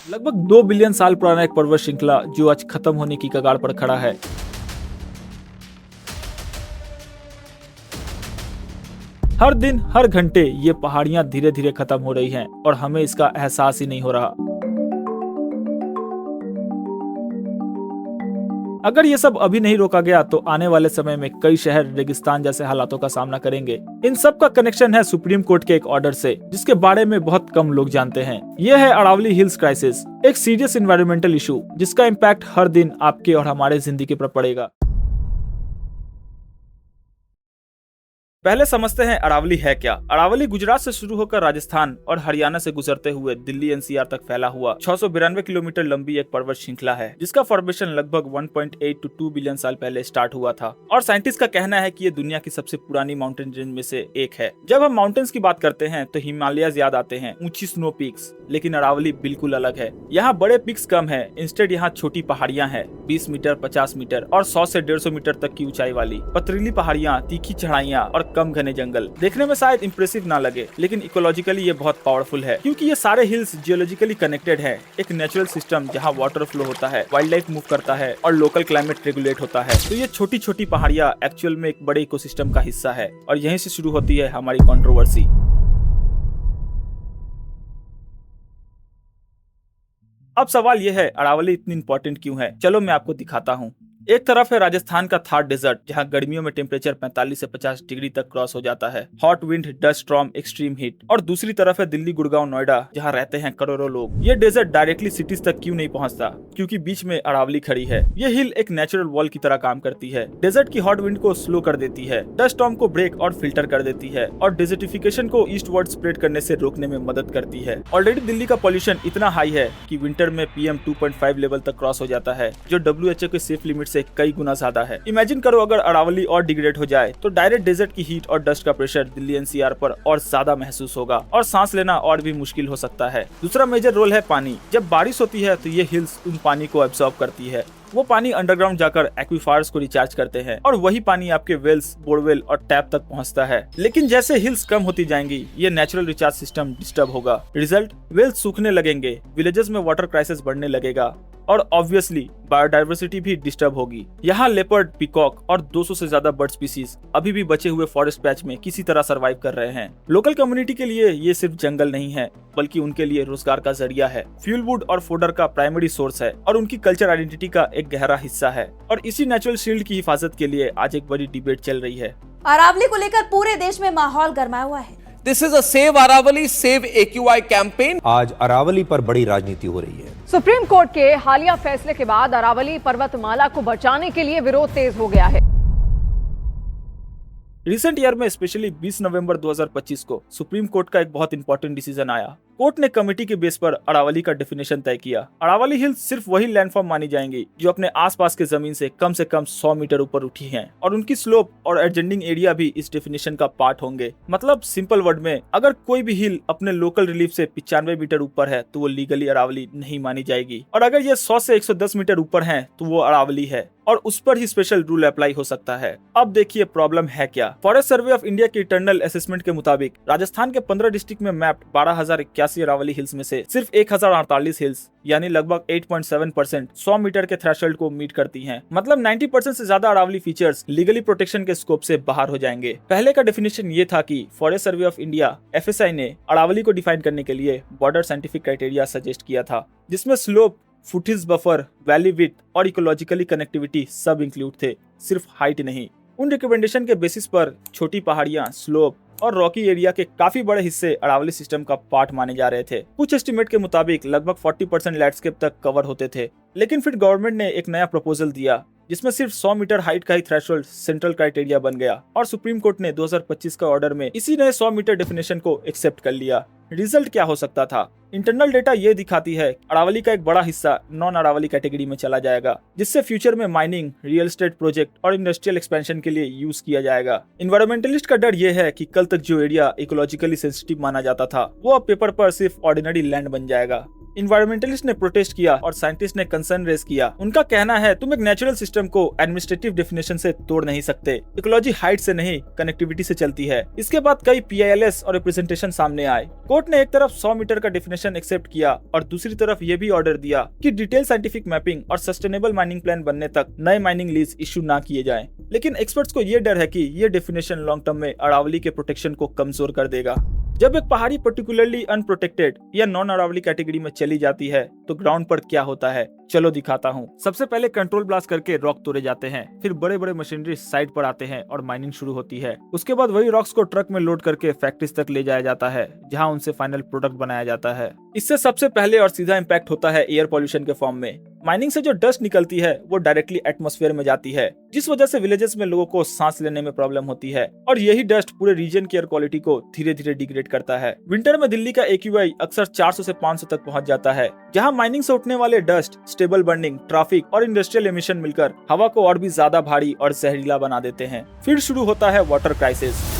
लगभग 2 बिलियन साल पुराना एक पर्वत श्रृंखला जो आज खत्म होने की कगार पर खड़ा है। हर दिन हर घंटे ये पहाड़ियां धीरे धीरे खत्म हो रही हैं और हमें इसका एहसास ही नहीं हो रहा। अगर ये सब अभी नहीं रोका गया तो आने वाले समय में कई शहर रेगिस्तान जैसे हालातों का सामना करेंगे। इन सब का कनेक्शन है सुप्रीम कोर्ट के एक ऑर्डर से, जिसके बारे में बहुत कम लोग जानते हैं। यह है अरावली हिल्स क्राइसिस, एक सीरियस एनवायरमेंटल इशू जिसका इम्पैक्ट हर दिन आपके और हमारे जिंदगी पर पड़ेगा। पहले समझते हैं अरावली है क्या। अरावली गुजरात से शुरू होकर राजस्थान और हरियाणा से गुजरते हुए दिल्ली एनसीआर तक फैला हुआ 692 किलोमीटर लंबी एक पर्वत श्रृंखला है, जिसका फॉर्मेशन लगभग 1.8 to 2 बिलियन साल पहले स्टार्ट हुआ था। और साइंटिस्ट का कहना है कि ये दुनिया की सबसे पुरानी माउंटेन रेंज में से एक है। जब हम माउंटेन्स की बात करते हैं तो हिमालय याद आते हैं, ऊंची स्नो पीक्स, लेकिन अरावली बिल्कुल अलग है। यहाँ बड़े पीक्स कम है, इंस्टेड यहाँ छोटी पहाड़ियाँ हैं, 20 मीटर, 50 मीटर और 100 से 150 मीटर तक की ऊंचाई वाली पथरीली पहाड़ियाँ, तीखी चढ़ाइयाँ और कम घने जंगल। देखने में शायद इंप्रेसिव ना लगे, लेकिन इकोलॉजिकली ये बहुत पावरफुल है, क्योंकि ये सारे हिल्स जियोलॉजिकली कनेक्टेड हैं। एक नेचुरल सिस्टम जहाँ वाटर फ्लो होता है, वाइल्ड लाइफ मूव करता है और लोकल क्लाइमेट रेगुलेट होता है। तो ये छोटी छोटी पहाड़ियाँ एक्चुअल में एक बड़े इकोसिस्टम का हिस्सा है और यहीं से शुरू होती है हमारी कंट्रोवर्सी। अब सवाल यह है, अरावली इतनी इंपॉर्टेंट क्यों है? चलो मैं आपको दिखाता हूँ। एक तरफ है राजस्थान का थार डेजर्ट, जहाँ गर्मियों में टेम्परेचर 45 से 50 डिग्री तक क्रॉस हो जाता है, hot wind, dust storm, extreme heat. और दूसरी तरफ है दिल्ली, गुड़गांव, नोएडा, जहाँ रहते हैं करोड़ों लोग। ये डेजर्ट डायरेक्टली सिटीज तक क्यों नहीं पहुँचता? क्योंकि बीच में अरावली खड़ी है। ये हिल एक नेचुरल वॉल की तरह काम करती है। डेजर्ट की हॉट विंड को स्लो कर देती है, डस्ट स्टॉर्म को ब्रेक और फिल्टर कर देती है और डेजर्टिफिकेशन को ईस्टवर्ड स्प्रेड करने से रोकने में मदद करती है। ऑलरेडी दिल्ली का पॉल्यूशन इतना हाई है कि विंटर में PM 2.5 लेवल तक क्रॉस हो जाता है, जो WHO के सेफ लिमिट से कई गुना है। इमेजिन करो अगर अरावली और डिग्रेड हो जाए तो डायरेक्ट डेजर्ट की हीट और डस्ट का प्रेशर दिल्ली एनसीआर पर और ज्यादा महसूस होगा और सांस लेना और भी मुश्किल हो सकता है। दूसरा मेजर रोल है पानी। जब बारिश होती है तो ये हिल्स उन पानी को एब्सॉर्ब करती है। वो पानी अंडरग्राउंड जाकर एक्वीफायर्स को रिचार्ज करते हैं और वही पानी आपके वेल्स, बोरवेल और टैप तक पहुंचता है। लेकिन जैसे हिल्स कम होती जाएंगी, ये नेचुरल रिचार्ज सिस्टम डिस्टर्ब होगा। रिजल्ट, वेल्स सूखने लगेंगे, विलेजेस में वाटर क्राइसिस बढ़ने लगेगा और ऑब्वियसली बायोडाइवर्सिटी भी डिस्टर्ब होगी। यहाँ लेपर्ड, पीकॉक और 200 से ज्यादा बर्ड स्पीसीज अभी भी बचे हुए फॉरेस्ट पैच में किसी तरह सरवाइव कर रहे हैं। लोकल कम्युनिटी के लिए ये सिर्फ जंगल नहीं है, बल्कि उनके लिए रोजगार का जरिया है, फ्यूल वुड और फोडर का प्राइमरी सोर्स है और उनकी कल्चर आइडेंटिटी का एक गहरा हिस्सा है। और इसी नेचुरल शील्ड की हिफाजत के लिए आज एक बड़ी डिबेट चल रही है। अरावली को लेकर पूरे देश में माहौल गरमाया हुआ है। This is a save Aravalli save AQI campaign. आज अरावली पर बड़ी राजनीति हो रही है। सुप्रीम कोर्ट के हालिया फैसले के बाद अरावली पर्वतमाला को बचाने के लिए विरोध तेज हो गया है। रिसेंट ईयर में स्पेशली 20 नवंबर 2025 को सुप्रीम कोर्ट का एक बहुत इंपॉर्टेंट डिसीजन आया। कोर्ट ने कमेटी के बेस पर अरावली का डेफिनेशन तय किया। अरावली हिल्स सिर्फ वही लैंडफॉर्म मानी जाएंगी जो अपने आसपास के जमीन से कम 100 मीटर ऊपर उठी हैं और उनकी स्लोप और एडजेंडिंग एरिया भी इस डेफिनेशन का पार्ट होंगे। मतलब सिंपल वर्ड में, अगर कोई भी हिल अपने लोकल रिलीफ से 95 मीटर ऊपर है तो वो लीगली अरावली नहीं मानी जाएगी, और अगर ये 100 से 110 मीटर ऊपर है तो वो अरावली है और उस पर ही स्पेशल रूल अप्लाई हो सकता है। अब देखिए प्रॉब्लम है क्या। फॉरेस्ट सर्वे ऑफ इंडिया के इंटरनल असेसमेंट के मुताबिक राजस्थान के 15 डिस्ट्रिक्ट में मैप्ड 12,081 अरावली हिल्स में से सिर्फ 1,048 हिल्स यानी लगभग 8.7% 100 मीटर के थ्रेशोल्ड को मीट करती हैं। मतलब 90% से ज्यादा अरावली फीचर्स लीगली प्रोटेक्शन के स्कोप से बाहर हो जाएंगे। पहले का डेफिनेशन ये था कि forest survey of India FSI ने अरावली को डिफाइन करने के लिए बॉर्डर साइंटिफिक क्राइटेरिया सजेस्ट किया था, जिसमें slope, foothills buffer, valley width और इकोलॉजिकली कनेक्टिविटी सब इंक्लूड थे, सिर्फ हाइट नहीं। उन रिकमेंडेशन के बेसिस पर छोटी पहाड़ियां, स्लोप और रॉकी एरिया के काफी बड़े हिस्से अरावली सिस्टम का पार्ट माने जा रहे थे। कुछ एस्टिमेट के मुताबिक लगभग 40% लैंडस्केप तक कवर होते थे। लेकिन फिर गवर्नमेंट ने एक नया प्रपोजल दिया जिसमें सिर्फ 100 मीटर हाइट का ही थ्रेशोल्ड सेंट्रल क्राइटेरिया बन गया और सुप्रीम कोर्ट ने 2025 का ऑर्डर में इसी नए 100 मीटर डेफिनेशन को एक्सेप्ट कर लिया। रिजल्ट क्या हो सकता था? इंटरनल डेटा ये दिखाती है अरावली का एक बड़ा हिस्सा नॉन अरावली कैटेगरी में चला जाएगा, जिससे फ्यूचर में माइनिंग, रियल एस्टेट प्रोजेक्ट और इंडस्ट्रियल एक्सपेंशन के लिए यूज किया जाएगा। इन्वायरमेंटलिस्ट का डर ये है कि कल तक जो एरिया इकोलॉजिकली सेंसिटिव माना जाता था वो अब पेपर पर सिर्फ ऑर्डिनरी लैंड बन जाएगा। इन्वायरमेंटलिस्ट ने प्रोटेस्ट किया और साइंटिस्ट ने कंसर्न रेज किया। उनका कहना है तुम एक नेचुरल सिस्टम को एडमिनिस्ट्रेटिव डेफिनेशन से तोड़ नहीं सकते, इकोलॉजी हाइट से नहीं कनेक्टिविटी से चलती है। इसके बाद कई PILS और रिप्रेजेंटेशन सामने आए। कोर्ट ने एक तरफ 100 मीटर का डेफिनेशन एक्सेप्ट किया और दूसरी तरफ ये भी ऑर्डर दिया कि डिटेल साइंटिफिक मैपिंग और सस्टेनेबल माइनिंग प्लान बनने तक नए माइनिंग लीज इश्यू ना किए जाएं। लेकिन एक्सपर्ट्स को ये डर है कि ये डेफिनेशन लॉन्ग टर्म में अरावली के प्रोटेक्शन को कमजोर कर देगा। जब एक पहाड़ी पर्टिकुलरली अनप्रोटेक्टेड या नॉन अरावली कैटेगरी में चली जाती है तो ग्राउंड पर क्या होता है, चलो दिखाता हूँ। सबसे पहले कंट्रोल ब्लास्ट करके रॉक तोड़े जाते हैं, फिर बड़े बड़े मशीनरी साइड पर आते हैं और माइनिंग शुरू होती है। उसके बाद वही रॉक्स को ट्रक में लोड करके फैक्ट्रीज तक ले जाया जाता है, जहाँ उनसे फाइनल प्रोडक्ट बनाया जाता है। इससे सबसे पहले और सीधा इम्पैक्ट होता है एयर पॉल्यूशन के फॉर्म में। माइनिंग से जो डस्ट निकलती है वो डायरेक्टली एटमॉस्फेयर में जाती है, जिस वजह से विलेजेस में लोगों को सांस लेने में प्रॉब्लम होती है और यही डस्ट पूरे रीजन की एयर क्वालिटी को धीरे धीरे डिग्रेड करता है। विंटर में दिल्ली का AQI अक्सर 400 से 500 तक पहुंच जाता है, जहां माइनिंग से उठने वाले डस्ट, स्टेबल बर्निंग, ट्रैफिक और इंडस्ट्रियल एमिशन मिलकर हवा को और भी ज्यादा भारी और जहरीला बना देते हैं। फिर शुरू होता है वाटर क्राइसिस।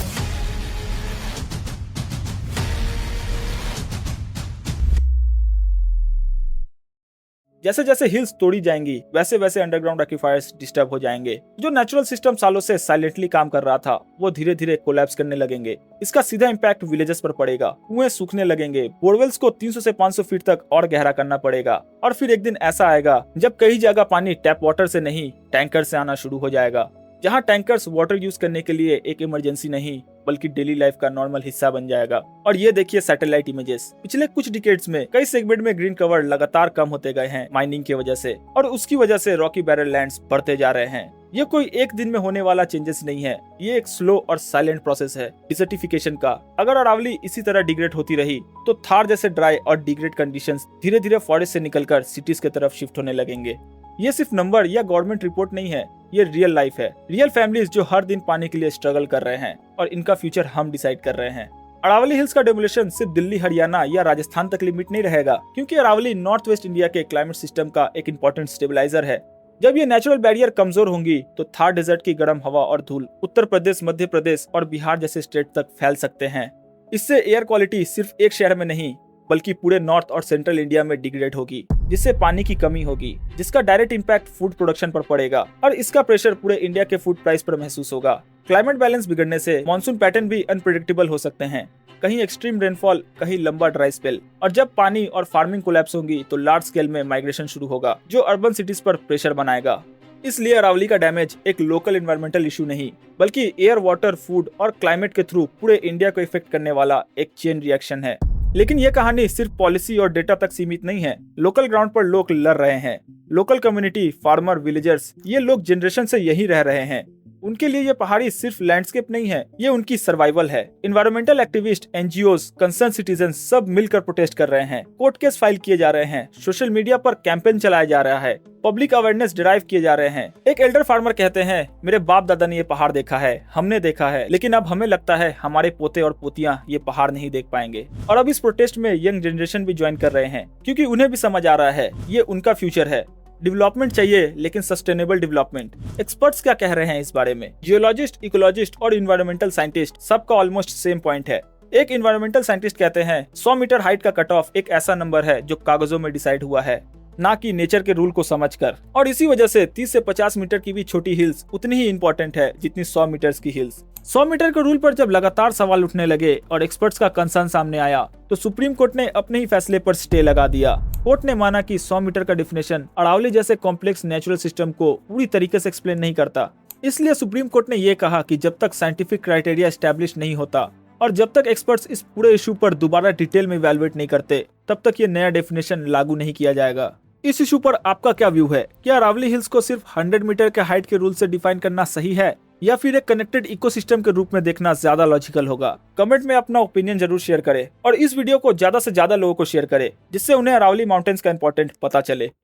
जैसे जैसे हिल्स तोड़ी जाएंगी वैसे वैसे अंडरग्राउंड एक्विफायर्स डिस्टर्ब हो जाएंगे। जो नेचुरल सिस्टम सालों से साइलेंटली काम कर रहा था वो धीरे धीरे कोलैप्स करने लगेंगे। इसका सीधा इम्पैक्ट विलेजेस पर पड़ेगा। कुएं सूखने लगेंगे, बोरवेल्स को 300 से 500 फीट तक और गहरा करना पड़ेगा और फिर एक दिन ऐसा आएगा जब कई जगह पानी टैप वाटर से नहीं टैंकर से आना शुरू हो जाएगा, जहां टैंकर्स वाटर यूज करने के लिए एक इमरजेंसी नहीं बल्कि डेली लाइफ का नॉर्मल हिस्सा बन जाएगा। और ये देखिए सैटेलाइट इमेजेस। पिछले कुछ डिकेड्स में कई सेगमेंट में ग्रीन कवर लगातार कम होते गए हैं माइनिंग की वजह से, और उसकी वजह से रॉकी बैरल लैंड्स बढ़ते जा रहे हैं। ये कोई एक दिन में होने वाला चेंजेस नहीं है, ये एक स्लो और साइलेंट प्रोसेस है डिसर्टिफिकेशन का। अगर अरावली इसी तरह डिग्रेड होती रही तो थार जैसे ड्राई और डिग्रेड कंडीशंस धीरे धीरे फॉरेस्ट से निकलकर सिटीज की तरफ शिफ्ट होने लगेंगे। ये सिर्फ नंबर या गवर्नमेंट रिपोर्ट नहीं है, ये रियल लाइफ है। रियल फैमिलीज जो हर दिन पानी के लिए स्ट्रगल कर रहे हैं और इनका फ्यूचर हम डिसाइड कर रहे हैं। अरावली हिल्स का डेमोलिशन सिर्फ दिल्ली, हरियाणा या राजस्थान तक लिमिट नहीं रहेगा, क्योंकि अरावली नॉर्थ वेस्ट इंडिया के क्लाइमेट सिस्टम का एक इंपॉर्टेंट स्टेबलाइजर है। जब ये नेचुरल बैरियर कमजोर होंगी तो थार डेजर्ट की गर्म हवा और धूल उत्तर प्रदेश, मध्य प्रदेश और बिहार जैसे स्टेट तक फैल सकते हैं। इससे एयर क्वालिटी सिर्फ एक शहर में नहीं बल्कि पूरे नॉर्थ और सेंट्रल इंडिया में डिग्रेड होगी, जिससे पानी की कमी होगी, जिसका डायरेक्ट इम्पैक्ट फूड प्रोडक्शन पर पड़ेगा और इसका प्रेशर पूरे इंडिया के फूड प्राइस पर महसूस होगा। क्लाइमेट बैलेंस बिगड़ने से मॉनसून पैटर्न भी अनप्रेडिक्टेबल हो सकते हैं, कहीं एक्सट्रीम रेनफॉल, कहीं लंबा ड्राई स्पेल। और जब पानी और फार्मिंग कोलैप्स होंगी तो लार्ज स्केल में माइग्रेशन शुरू होगा, जो अर्बन सिटीज पर प्रेशर बनाएगा। इसलिए अरावली का डैमेज एक लोकल एनवायरमेंटल इशू नहीं बल्कि एयर, वाटर, फूड और क्लाइमेट के थ्रू पूरे इंडिया को इफेक्ट करने वाला एक चेन रिएक्शन है। लेकिन ये कहानी सिर्फ पॉलिसी और डेटा तक सीमित नहीं है। लोकल ग्राउंड पर लोग लड़ रहे हैं। लोकल कम्युनिटी, फार्मर, विलेजर्स, ये लोग जनरेशन से यही रह रहे हैं। उनके लिए ये पहाड़ी सिर्फ लैंडस्केप नहीं है, ये उनकी सर्वाइवल है। Environmental activist, NGOs, concern citizen सब मिलकर प्रोटेस्ट कर रहे हैं। कोर्ट केस फाइल किए जा रहे हैं, सोशल मीडिया पर कैंपेन चलाया जा रहा है, पब्लिक अवेयरनेस ड्राइव किए जा रहे हैं। एक एल्डर फार्मर कहते हैं, मेरे बाप दादा ने ये पहाड़ देखा है, हमने देखा है, लेकिन अब हमें लगता है हमारे पोते और पोतियां ये पहाड़ नहीं देख पाएंगे। और अब इस प्रोटेस्ट में यंग जनरेशन भी ज्वाइन कर रहे हैं, क्योंकि उन्हें भी समझ आ रहा है ये उनका फ्यूचर है। डेवलपमेंट चाहिए लेकिन सस्टेनेबल डेवलपमेंट। एक्सपर्ट्स क्या कह रहे हैं इस बारे में? जियोलॉजिस्ट, इकोलॉजिस्ट और इन्वायरमेंटल साइंटिस्ट सबका ऑलमोस्ट सेम पॉइंट है। एक इन्वायरमेंटल साइंटिस्ट कहते हैं 100 मीटर हाइट का कट ऑफ एक ऐसा नंबर है जो कागजों में डिसाइड हुआ है, ना कि नेचर के रूल को समझकर। और इसी वजह से 30 से 50 मीटर की भी छोटी हिल्स उतनी ही इंपॉर्टेंट है जितनी 100 मीटर की हिल्स। 100 मीटर के रूल पर जब लगातार सवाल उठने लगे और एक्सपर्ट्स का कंसर्न सामने आया तो सुप्रीम कोर्ट ने अपने ही फैसले पर स्टे लगा दिया। कोर्ट ने माना कि 100 मीटर का डिफिनेशन अरावली जैसे कॉम्प्लेक्स नेचुरल सिस्टम को पूरी तरीके से एक्सप्लेन नहीं करता। इसलिए सुप्रीम कोर्ट ने यह कहा कि जब तक साइंटिफिक क्राइटेरिया एस्टेब्लिश नहीं होता और जब तक एक्सपर्ट्स इस पूरे इशू पर दोबारा डिटेल में इवैल्यूएट नहीं करते, तब तक ये नया डेफिनेशन लागू नहीं किया जाएगा। इस इशू पर आपका क्या व्यू है? क्या अरावली हिल्स को सिर्फ 100 मीटर के हाइट के रूल से डिफाइन करना सही है या फिर एक कनेक्टेड इकोसिस्टम के रूप में देखना ज्यादा लॉजिकल होगा? कमेंट में अपना ओपिनियन जरूर शेयर करें और इस वीडियो को ज्यादा से ज्यादा लोगों को शेयर करें, जिससे उन्हें अरावली माउंटेन्स का इंपॉर्टेंट पता चले।